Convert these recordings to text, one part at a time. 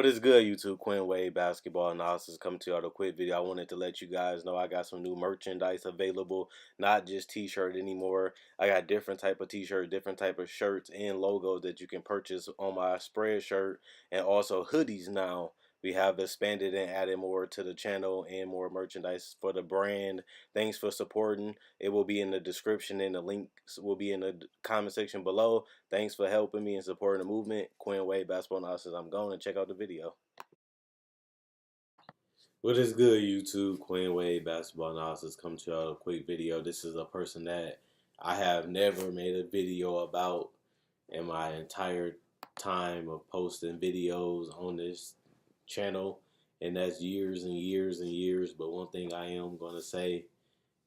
is good, YouTube? Quinn Wade Basketball Analysis coming to you with a quick video. I wanted to let you guys know I got some new merchandise available, not just t-shirt anymore. I got different type of t-shirt, different type of shirts and logos that you can purchase on my spread shirt, and also hoodies now. We have expanded and added more to the channel and more merchandise for the brand. Thanks for supporting. It will be in the description and the links will be in the comment section below. Thanks for helping me and supporting the movement. Quinn Wade Basketball Analysis. I'm going to check out the video. What is good, YouTube? Quinn Wade Basketball Analysis coming to y'all a quick video. This is a person that I have never made a video about in my entire time of posting videos on this channel, and that's years and years and years. But one thing I am going to say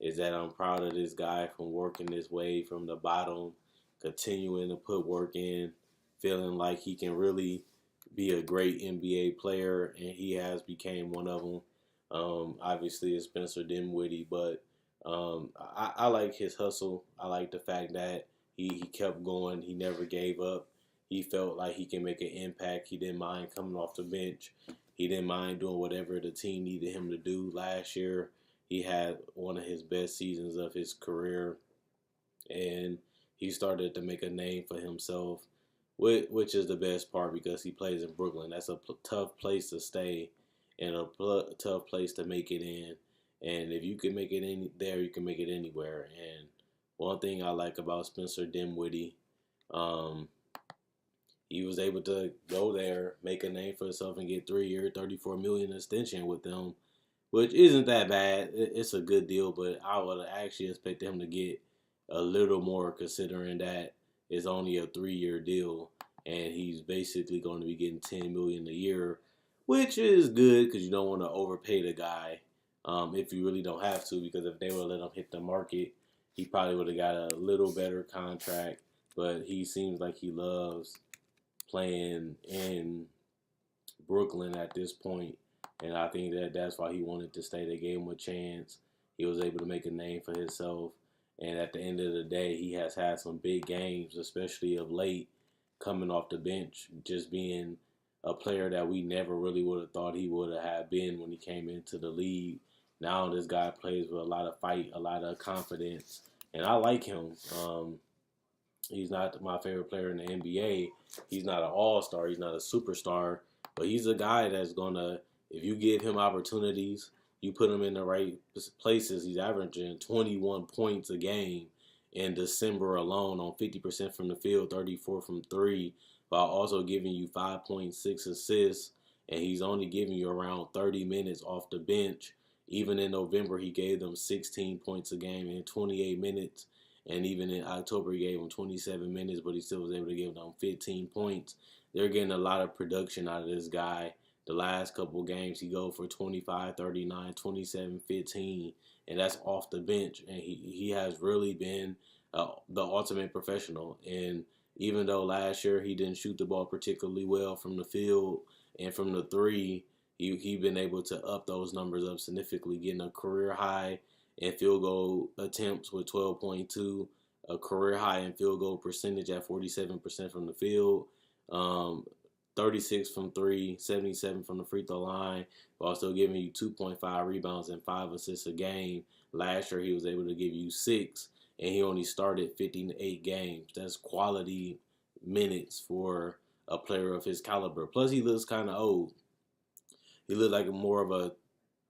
is that I'm proud of this guy from working this way from the bottom, continuing to put work in, feeling like he can really be a great NBA player, and he has became one of them. Obviously, it's Spencer Dinwiddie, but I like his hustle. I like the fact that he kept going. He never gave up. He felt like he can make an impact. He didn't mind coming off the bench. He didn't mind doing whatever the team needed him to do. Last year, he had one of his best seasons of his career, and he started to make a name for himself, which is the best part because he plays in Brooklyn. That's a tough place to stay and a tough place to make it in. And if you can make it in there, you can make it anywhere. And one thing I like about Spencer Dinwiddie, he was able to go there, make a name for himself, and get 3-year, $34 million extension with them, which isn't that bad. It's a good deal, but I would actually expect him to get a little more considering that it's only a 3-year deal, and he's basically going to be getting $10 million a year, which is good because you don't want to overpay the guy if you really don't have to, because if they would let him hit the market, he probably would have got a little better contract, but he seems like he loves playing in Brooklyn at this point, and I think that that's why he wanted to stay. They gave him a chance. He was able to make a name for himself, and at the end of the day, he has had some big games, especially of late, coming off the bench, just being a player that we never really would have thought he would have been when he came into the league. Now this guy plays with a lot of fight, a lot of confidence, and I like him. He's not my favorite player in the NBA. He's not an all-star. He's not a superstar. But he's a guy that's going to, if you give him opportunities, you put him in the right places. He's averaging 21 points a game in December alone on 50% from the field, 34 from three, while also giving you 5.6 assists. And he's only giving you around 30 minutes off the bench. Even in November, he gave them 16 points a game in 28 minutes. And even in October, he gave them 27 minutes, but he still was able to give them 15 points. They're getting a lot of production out of this guy. The last couple games, he go for 25, 39, 27, 15, and that's off the bench. And he has really been the ultimate professional. And even though last year he didn't shoot the ball particularly well from the field and from the three, he been able to up those numbers up significantly, getting a career high in field goal attempts with 12.2, a career high in field goal percentage at 47% from the field, 36 from three, 77 from the free throw line, while still giving you 2.5 rebounds and 5 assists a game. Last year he was able to give you 6, and he only started 58 games. That's quality minutes for a player of his caliber. Plus he looks kind of old. He looked like more of a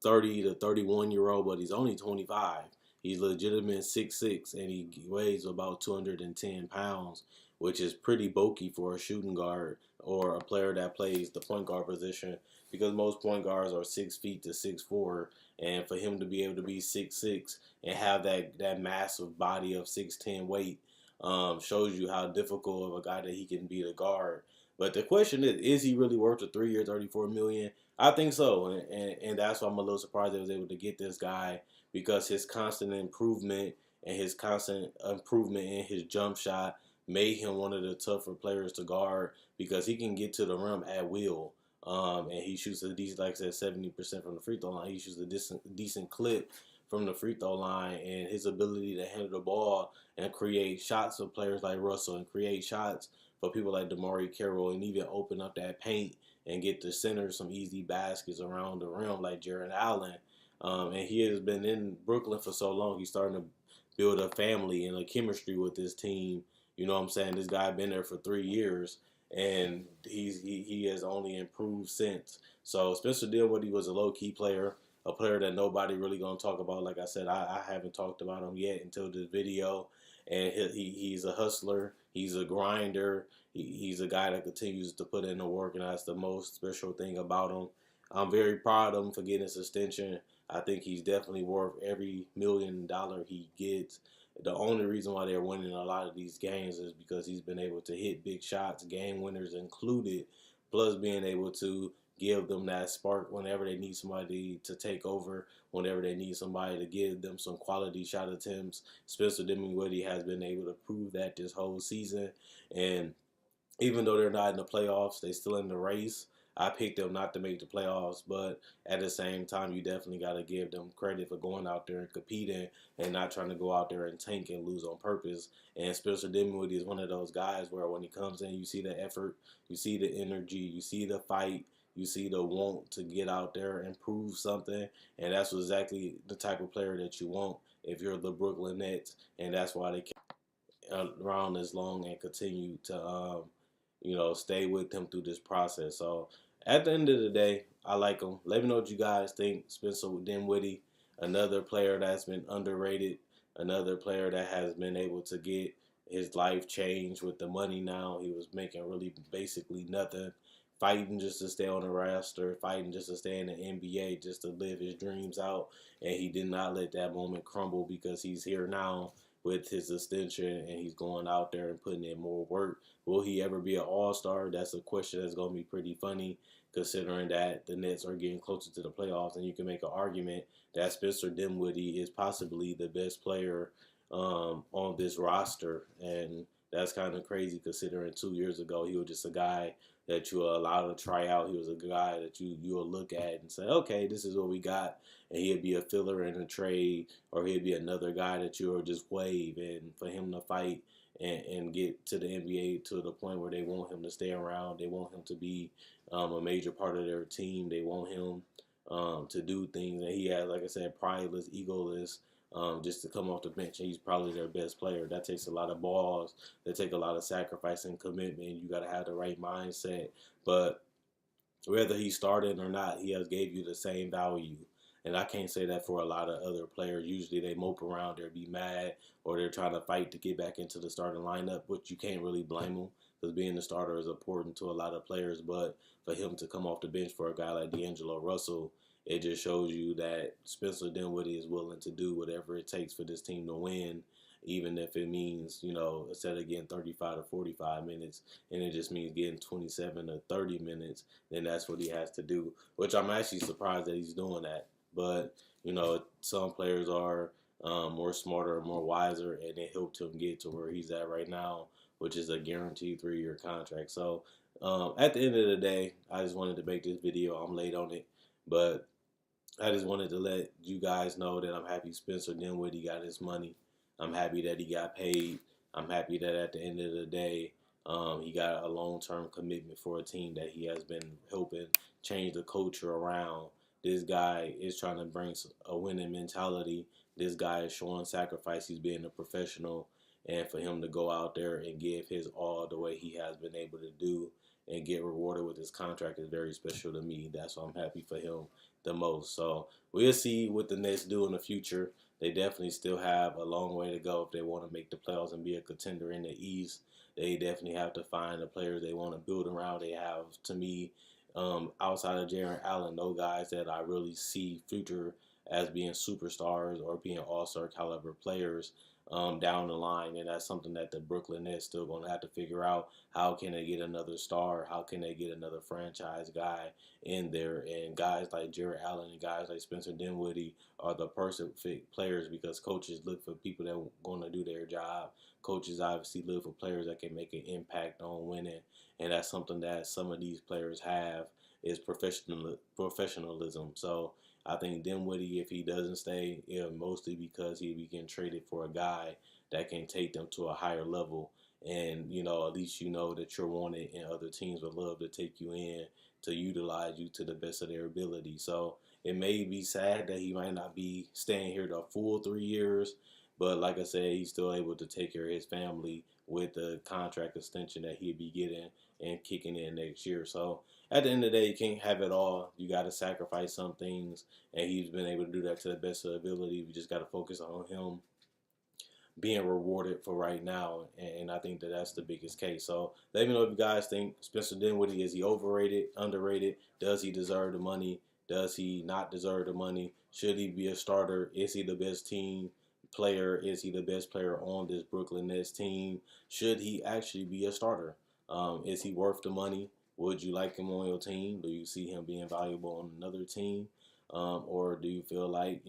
30 to 31-year-old, but he's only 25. He's legitimate 6'6", and he weighs about 210 pounds, which is pretty bulky for a shooting guard or a player that plays the point guard position, because most point guards are 6 feet to 6'4", and for him to be able to be 6'6" and have that massive body of 6'10" weight shows you how difficult of a guy that he can be to guard. But the question is he really worth a 3-year, $34 million? I think so, and that's why I'm a little surprised they was able to get this guy, because his constant improvement and his constant improvement in his jump shot made him one of the tougher players to guard, because he can get to the rim at will. And he shoots a decent, like I said, 70% from the free throw line. He shoots a decent clip from the free throw line, and his ability to handle the ball and create shots of players like Russell and create shots for people like DeMarre Carroll and even open up that paint and get the center some easy baskets around the rim like Jared Allen. And he has been in Brooklyn for so long. He's starting to build a family and a chemistry with this team. You know what I'm saying? This guy been there for 3 years, and he has only improved since. So Spencer Dinwiddie was a low key player, a player that nobody really gonna talk about. Like I said, I haven't talked about him yet until this video. And he's a hustler. He's a grinder. He's a guy that continues to put in the work, and that's the most special thing about him. I'm very proud of him for getting his extension. I think he's definitely worth every $1 million he gets. The only reason why they're winning a lot of these games is because he's been able to hit big shots, game winners included, plus being able to give them that spark whenever they need somebody to take over, whenever they need somebody to give them some quality shot attempts. Spencer Dinwiddie has been able to prove that this whole season. And even though they're not in the playoffs, they still in the race. I picked them not to make the playoffs, but at the same time, you definitely got to give them credit for going out there and competing and not trying to go out there and tank and lose on purpose. And Spencer Dinwiddie is one of those guys where when he comes in, you see the effort, you see the energy, you see the fight, you see the want to get out there and prove something. And that's exactly the type of player that you want if you're the Brooklyn Nets. And that's why they kept around as long and continue to stay with him through this process. So at the end of the day, I like him. Let me know what you guys think. Spencer Dinwiddie, another player that's been underrated, another player that has been able to get his life changed with the money now. He was making really basically nothing, fighting just to stay on the roster, fighting just to stay in the NBA, just to live his dreams out. And he did not let that moment crumble because he's here now with his extension and he's going out there and putting in more work. Will he ever be an all-star? That's a question that's going to be pretty funny considering that the Nets are getting closer to the playoffs, and you can make an argument that Spencer Dinwiddie is possibly the best player on this roster. And that's kind of crazy considering 2 years ago he was just a guy that you were allowed to try out. He was a guy that you'll look at and say, okay, this is what we got. And he'd be a filler in a trade, or he'd be another guy that you'll just waive. And for him to fight and get to the NBA to the point where they want him to stay around, they want him to be a major part of their team. They want him to do things. And he has, like I said, prideless, egoless, just to come off the bench. And he's probably their best player. That takes a lot of balls. That take a lot of sacrifice and commitment. You got to have the right mindset. But whether he started or not, he has gave you the same value. And I can't say that for a lot of other players. Usually they mope around, they'll be mad, or they're trying to fight to get back into the starting lineup, which you can't really blame them because being the starter is important to a lot of players. But for him to come off the bench for a guy like D'Angelo Russell, it just shows you that Spencer Dinwiddie is willing to do whatever it takes for this team to win, even if it means, instead of getting 35 to 45 minutes, and it just means getting 27 to 30 minutes, then that's what he has to do, which I'm actually surprised that he's doing that. But, some players are more smarter, more wiser, and it helped him get to where he's at right now, which is a guaranteed 3-year contract. So at the end of the day, I just wanted to make this video. I'm late on it, but I just wanted to let you guys know that I'm happy Spencer Dinwiddie got his money. I'm happy that he got paid. I'm happy that at the end of the day, he got a long-term commitment for a team that he has been helping change the culture around. This guy is trying to bring a winning mentality. This guy is showing sacrifice. He's being a professional. And for him to go out there and give his all the way he has been able to do and get rewarded with his contract is very special to me. That's why I'm happy for him the most. So we'll see what the Nets do in the future. They definitely still have a long way to go if they want to make the playoffs and be a contender in the East. They definitely have to find the players they want to build around. They have, to me, outside of Jared Allen, no guys that I really see future as being superstars or being all-star caliber players down the line. And that's something that the Brooklyn Nets still going to have to figure out. How can they get another star? How can they get another franchise guy in there? And guys like Jared Allen and guys like Spencer Dinwiddie are the perfect players because coaches look for people that are going to do their job. Coaches obviously look for players that can make an impact on winning. And that's something that some of these players have is professionalism. So I think Dinwiddie, if he doesn't stay, mostly because he'll be getting traded for a guy that can take them to a higher level. and at least that you're wanted, and other teams would love to take you in to utilize you to the best of their ability. So it may be sad that he might not be staying here the full 3 years, but like I said, he's still able to take care of his family with the contract extension that he'd be getting and kicking in next year. So at the end of the day, you can't have it all. You got to sacrifice some things, and he's been able to do that to the best of ability. We just got to focus on him being rewarded for right now, and I think that that's the biggest case. So let me know if you guys think Spencer Dinwiddie, is he overrated, underrated? Does he deserve the money? Does he not deserve the money? Should he be a starter? Is he the best team player? Is he the best player on this Brooklyn Nets team? Should he actually be a starter? Is he worth the money? Would you like him on your team? Do you see him being valuable on another team? Or do you feel like,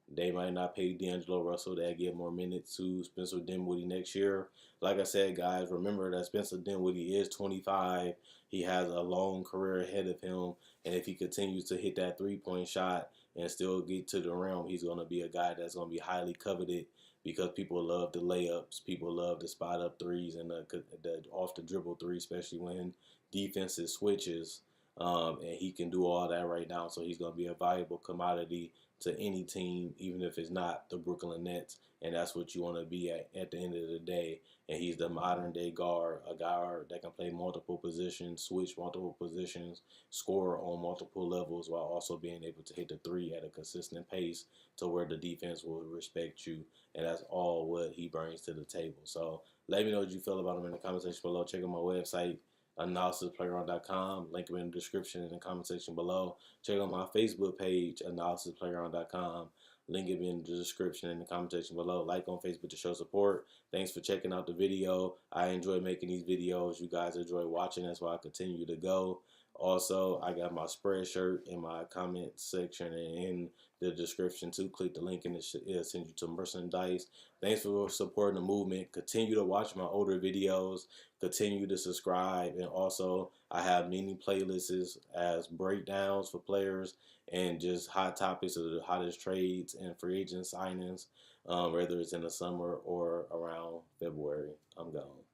they might not pay D'Angelo Russell? They give more minutes to Spencer Dinwiddie next year. Like I said, guys, remember that Spencer Dinwiddie is 25. He has a long career ahead of him. And if he continues to hit that three-point shot and still get to the rim, he's going to be a guy that's going to be highly coveted, because people love the layups. People love the spot up threes and the off the dribble three, especially when defenses switches. And he can do all that right now. So he's going to be a valuable commodity to any team, even if it's not the Brooklyn Nets. And that's what you want to be at the end of the day. And he's the modern day guard, a guard that can play multiple positions, switch multiple positions, score on multiple levels, while also being able to hit the three at a consistent pace to where the defense will respect you. And that's all what he brings to the table. So let me know what you feel about him in the comment section below. Check out my website, AnalysisPlayground.com. Link in the description in the comment section below. Check out my Facebook page, AnalysisPlayground.com. Link in the description in the comment section below. Like on Facebook to show support. Thanks for checking out the video. I enjoy making these videos. You guys enjoy watching. That's why I continue to go. Also, I got my spread shirt in my comment section and in the description too. Click the link and it'll send you to merchandise. Thanks for supporting the movement. Continue to watch my older videos. Continue to subscribe. And also, I have many playlists as breakdowns for players and just hot topics of the hottest trades and free agent signings, whether it's in the summer or around February. I'm gone.